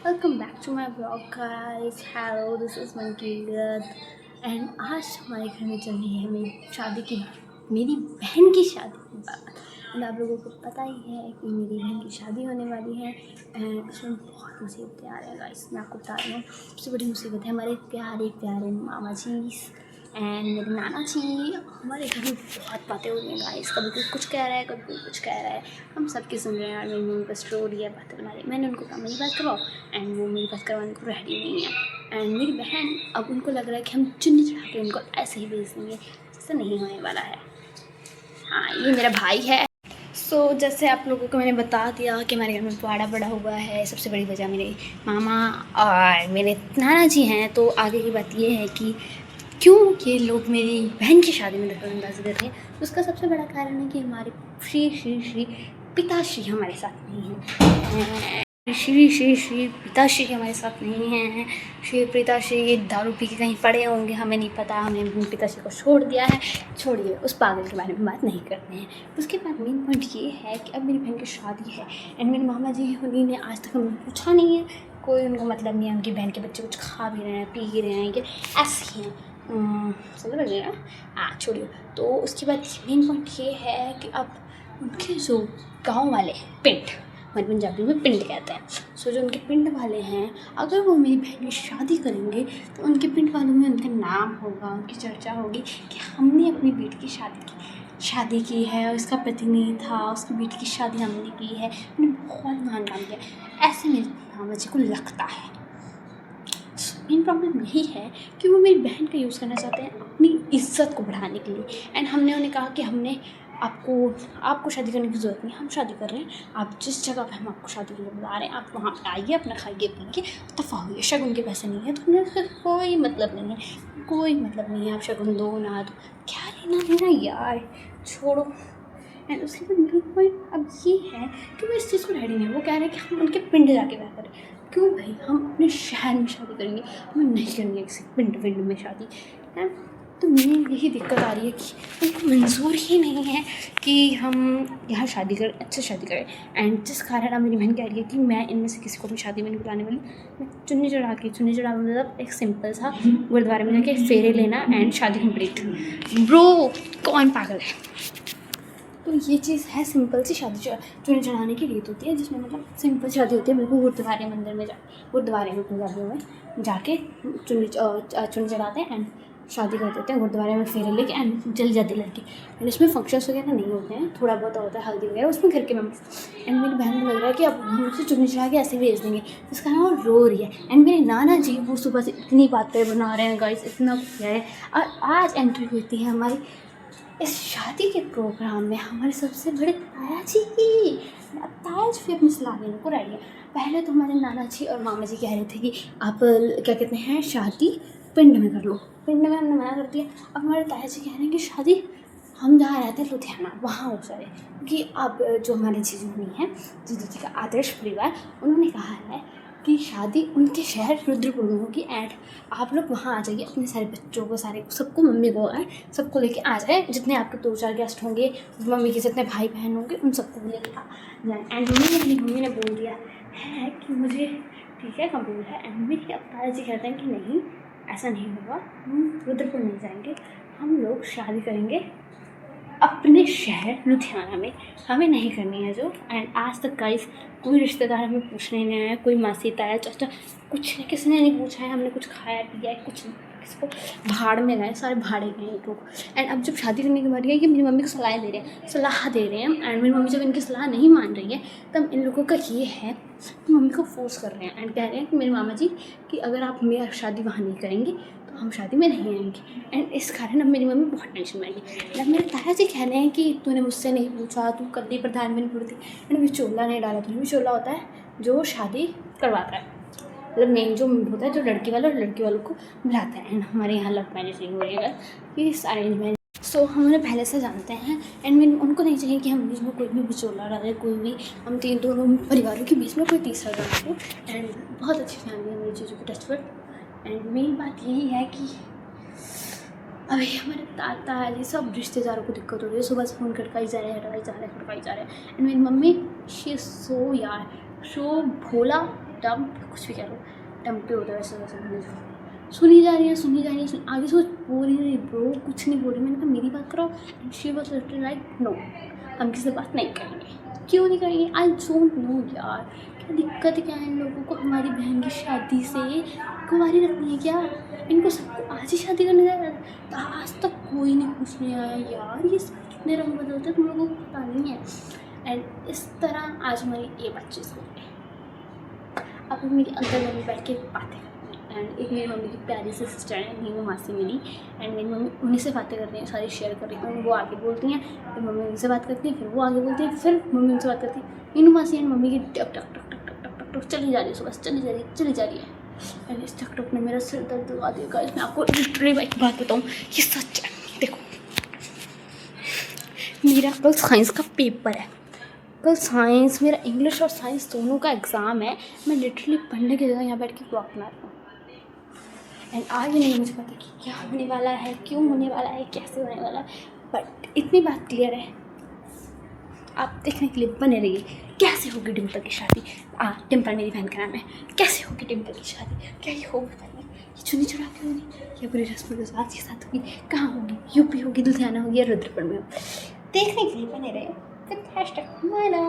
Welcome back to my blog guys. Hello, this is Mankirat and आज हमारे घर में चल रही है मेरी बहन की शादी की बात। एंड आप लोगों को पता ही है कि मेरी बहन की शादी होने वाली है एंड उसमें बहुत मुसीबतें आ रही हैं गाइस। मैं आपको बता रही हूँ, सबसे बड़ी मुसीबत है हमारे प्यारे प्यारे मामा जी एंड मेरे नाना जी। हमारे घर में बहुत बातें हो रही हैं गाइस, कभी कोई कुछ कह रहा है, कभी कोई कुछ कह रहा है, हम सबकी सुन रहे हैं। यार मेरी मम्मी बस रो रही है, बातें बना रही है। मैंने उनको कहा मेरी बात करवाओ एंड वो मेरी बात करवाने को रेडी नहीं है। एंड मेरी बहन, अब उनको लग रहा है कि हम चुन्नी चढ़ा के उनको ऐसे ही भेज देंगे, जैसे नहीं होने वाला है। हाँ, ये मेरा भाई है। जैसे आप लोगों को मैंने बता दिया कि हमारे घर में पुआड़ा पड़ा हुआ है। सबसे बड़ी वजह मेरे मामा और मेरे नाना जी हैं। तो आगे की बात ये है कि क्यों ये लोग मेरी बहन की शादी में दखलअंदाजी कर रहे हैं। उसका सबसे बड़ा कारण है कि हमारे श्री श्री श्री पिताश्री हमारे साथ नहीं हैं। श्री पिताश्री हमारे साथ नहीं हैं। श्री पिताश्री दारू पी के कहीं पड़े होंगे, हमें नहीं पता। हमने अपने पिताश्री को छोड़ दिया है। छोड़िए, उस पागल के बारे में बात नहीं करते हैं। उसके बाद मेन पॉइंट ये है कि अब मेरी बहन की शादी है एंड मेरे मामा जी उन्हीं ने आज तक हमें पूछा नहीं है। कोई उनको मतलब नहीं है उनकी बहन के बच्चे कुछ खा भी रहे हैं, पी रहे हैं, ये ऐसे ही हैं। समझ रहे हैं? हाँ, छोड़िए। तो उसके बाद मेन पॉइंट ये है कि अब उनके जो गाँव वाले पिंड, हमारे पंजाबी में पिंड कहते हैं, जो उनके पिंड वाले हैं, अगर वो मेरी बहन की शादी करेंगे तो उनके पिंड वालों में उनका नाम होगा, उनकी चर्चा होगी कि हमने अपनी बेटी की शादी की है, उसका पति नहीं था, उसकी बेटी की शादी हमने की है, उन्हें बहुत मान काम किया। ऐसे मेरे मामा जी को लगता है। मेन प्रॉब्लम यही है कि वो मेरी बहन का यूज़ करना चाहते हैं अपनी इज्जत को बढ़ाने के लिए। एंड हमने उन्हें कहा कि हमने आपको शादी करने की ज़रूरत नहीं, हम शादी कर रहे हैं। आप जिस जगह पे हम आपको शादी के लिए बुला रहे हैं, आप वहाँ पे आइए, अपना खाइए पिइए, दफ़ा होइए। शगुन के पैसे नहीं है तो उन्हें कोई मतलब नहीं है, कोई मतलब नहीं है। आप शगुन दो ना दो, क्या लेना देना यार, छोड़ो। एंड उसके बाद मेन पॉइंट अब ये है कि वो इस चीज़ को रेडी नहीं है। वो कह रहे हैं कि हम उनके पिंड जाके ब्याह करें। क्यों भाई, हम अपने शहर में शादी करेंगे, हमें नहीं करनी है किसी पिंड में शादी है। तो मेरी यही दिक्कत आ रही है कि उनको मंजूर ही नहीं है कि हम यहाँ शादी करें, अच्छे शादी करें। एंड जिस कारण अब मेरी बहन कह रही है कि मैं इनमें से किसी को भी शादी में नहीं बुलाने वाली। मैं चुन्नी चढ़ा मतलब एक सिंपल सा गुरुद्वारे में जाके फेरे लेना एंड शादी कंप्लीट। ब्रो, कौन पागल है? तो ये चीज़ है, सिंपल सी शादी चुन्नी चढ़ाने की रीत होती है, जिसमें मतलब सिंपल शादी होती है, बिल्कुल गुरुद्वारे मंदिर में गुरुद्वारे में पंजाबियों में जाके चुन्नी चढ़ाते हैं एंड शादी कर देते हैं गुरुद्वारे में फेरे लेके एंड जल्दी जाती लड़की। एंड इसमें फंक्शंस वगैरह नहीं होते हैं, थोड़ा बहुत होता है हल्दी वगैरह, उसमें घर के मेम्बर्स। एंड मेरी बहन को लग रहा है कि अब हम उसे चुन्नी चढ़ा के ऐसे भेज देंगे, जिस कारण वो रो रही है। एंड मेरे नाना जी वो सुबह से इतनी बातें बना रहे हैं गाइस, इतना कुछ है। और आज एंट्री होती है हमारी इस शादी के प्रोग्राम में हमारे सबसे बड़े ताया जी की। अब ताया जी भी अपनी सलाह लेने को रेडी है। पहले तो हमारे नाना जी और मामा जी कह रहे थे कि आप क्या कहते हैं, शादी पिंड में कर लो। पिंड में हमने मना कर दिया। अब हमारे ताया जी कह रहे हैं कि शादी हम जहाँ रहते हैं लुधियाना, वहाँ हो जाए। क्योंकि अब जो हमारे जीजू नहीं हैं, जीजू जी का आदर्श परिवार, उन्होंने कहा है कि शादी उनके शहर रुद्रपुर में होगी एंड आप लोग वहाँ आ जाइए, अपने सारे बच्चों को, सारे सबको, मम्मी को आए, सबको लेके आ जाए। जितने आपके 2-4 गेस्ट होंगे, मम्मी के जितने भाई बहन होंगे, उन सबको लेके आ जाए। एंड मम्मी ने बोल दिया है कि मुझे ठीक है, कबूल है। एंड मेरी अब ताया जी कहते हैं कि नहीं, ऐसा नहीं होगा, हम रुद्रपुर नहीं जाएंगे, हम लोग शादी करेंगे अपने शहर लुधियाना में, हमें नहीं करनी है जो। एंड आज तक गाइस कोई रिश्तेदार हमें पूछने नहीं आया, कोई मासी ताया चाचा कुछ नहीं, किसी ने नहीं पूछा है हमने कुछ खाया पिया है, कुछ नहीं। किसको भाड़ में गए, सारे भाड़े गए लोग। एंड अब जब शादी करने की बारी है कि मेरी मम्मी को सलाह दे रहे हैं एंड मेरी मम्मी जब इनकी सलाह नहीं मान रही है, तब इन लोगों का ये है कि मम्मी को फोर्स कर रहे हैं एंड कह रहे हैं कि मेरे मामा जी कि अगर आप मेरा शादी वहाँ नहीं करेंगे तो हम शादी में नहीं आएंगे। एंड इस कारण अब मेरी मम्मी बहुत टेंशन में आएगी। अब मेरे ताया जी कह रहे हैं कि तूने मुझसे नहीं पूछा, तू कभी प्रधानमंत्री थी। एंड विचोला नहीं डाला तूने। विचोला होता है जो शादी करवाता है, मतलब मेन जो होता है, जो लड़की वाला और लड़की वालों को बुलाता है। एंड हमारे यहाँ लव मैरिज नहीं हो रही है, ये अरेंज मैरिज। हम उन्हें पहले से जानते हैं एंड उनको नहीं चाहिए कि हम बीच में कोई भी विचोला डाले, कोई भी हम दोनों परिवारों के बीच में कोई तीसरा डाल हो। एंड बहुत अच्छी फैमिली है मेरी चीज़ों की, टचवुड। एंड मेन बात यही है कि अभी हमारे ताता जी सब रिश्तेदारों को दिक्कत हो रही है। सुबह से फ़ोन खड़काई जा रहे हैं। एंड मेरी मम्मी शी इज़ सो यार, सो भोला डम्प, कुछ भी कह लो, डम्प पे होता है वैसे वैसे। सुनी जा रही है, आगे सोच बोल ही नहीं ब्रो, कुछ नहीं बोल रही। मैंने कहा मेरी बात करो, and she was literally like no, हम किसी से बात नहीं करेंगे। क्यों नहीं करेंगे? आई डोंट नो यार, क्या दिक्कत क्या है इन लोगों को? हमारी बहन की शादी से कुंवारी रखनी है क्या? इनको सबको आज ही शादी करने का, आज तक कोई नहीं पूछने आया यार। ये सब कितने रंग बदलते हैं तुम लोगों को पता नहीं है। एंड इस तरह आज हमारी ये बातचीत हो गई। अब मेरी अंकल मम्मी बैठ के बातें करती हैं, एंड एक मेरी मम्मी की प्यारी सी सिस्टर है, नहीं वो मासी मेरी, एंड मेरी मम्मी उन्हीं से बातें करती हैं, सारी शेयर कर रही हैं। वो आगे बोलती हैं, फिर मम्मी उनसे बात करती है, फिर वो आगे बोलती है, फिर मम्मी उनसे बात करती है। इन मासी एंड मम्मी की टक टक टक टक टक टक टक चली जा रही है, सुबह चली जा रही है। एंड इस टक टक ने मेरा सिर दर्द दिला देगा। मैं आपको लिटरली एक बात बताऊँ, ये सच है। देखो मेरा कल साइंस का पेपर है, कल साइंस, मेरा इंग्लिश और साइंस दोनों का एग्ज़ाम है। मैं लिटरली पढ़ने की जगह यहाँ बैठ के ब्लॉग बना रही हूँ। एंड आगे नहीं मुझे पता कि क्या होने वाला है, क्यों होने वाला है, कैसे होने वाला है, बट इतनी बात क्लियर है, आप देखने के लिए बने रहिए। कैसे होगी डिम्पल की शादी? डिम्पल मेरी बहन का नाम है। कैसे होगी डिम्पल की शादी? क्या ये होगी पहले, ये चुनी चढ़ा के होगी या पूरी रस्म के साथ होगी? कहाँ होगी? यूपी होगी, लुधियाना होगी या रुद्रपुर में होगी? देखने के लिए बने रहे विद हैशटैग मानो।